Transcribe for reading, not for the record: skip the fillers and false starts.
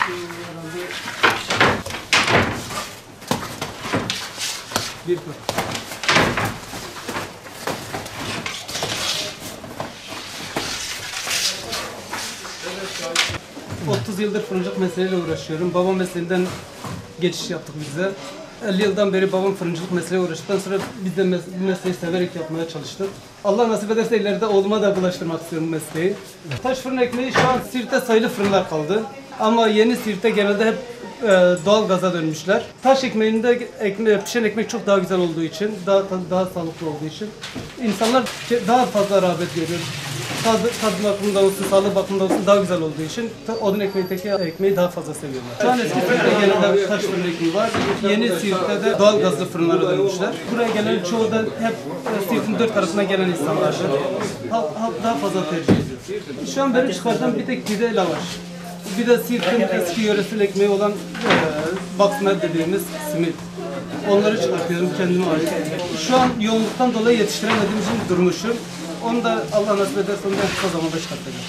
Bir fırın. 30 yıldır fırıncılık mesleğiyle uğraşıyorum. Babam mesleğinden geçiş yaptık biz de. 50 yıldan beri babam fırıncılık mesleğiyle uğraştıktan sonra biz de bu mesleği severek yapmaya çalıştık. Allah nasip ederse ileride oğluma da bulaştırmak istiyorum mesleği. Taş fırın ekmeği şu an Siirt'te sayılı fırınlar kaldı. Ama yeni Siirt'te genelde hep doğal gaza dönmüşler. Taş ekmeğinde pişen ekmek çok daha güzel olduğu için, daha sağlıklı olduğu için insanlar daha fazla rağbet görüyor. Tadı bakımından olsun, sağlık bakımından olsun daha güzel olduğu için odun ekmeğindeki ekmeği daha fazla seviyorlar. Şu an eski Siirt'te genelde taş fırın ekmeği var. Yeni Siirt'te de doğal gazlı fırınlara dönmüşler. Buraya gelen çoğu da hep Siirt'in dört tarafına gelen insanlardır. Halk daha fazla tercih ediyor. Şu an benim çıkardığım bir tek pide lavaş. Bir de Siirt'in eski yöresel ekmeği olan bakmer dediğimiz simit. Onları çıkartıyorum kendime ait. Şu an yoğunluktan dolayı yetiştiremediğim için durmuşum. Onu da Allah nasip ederse onu da kısa zamanda çıkartacağım.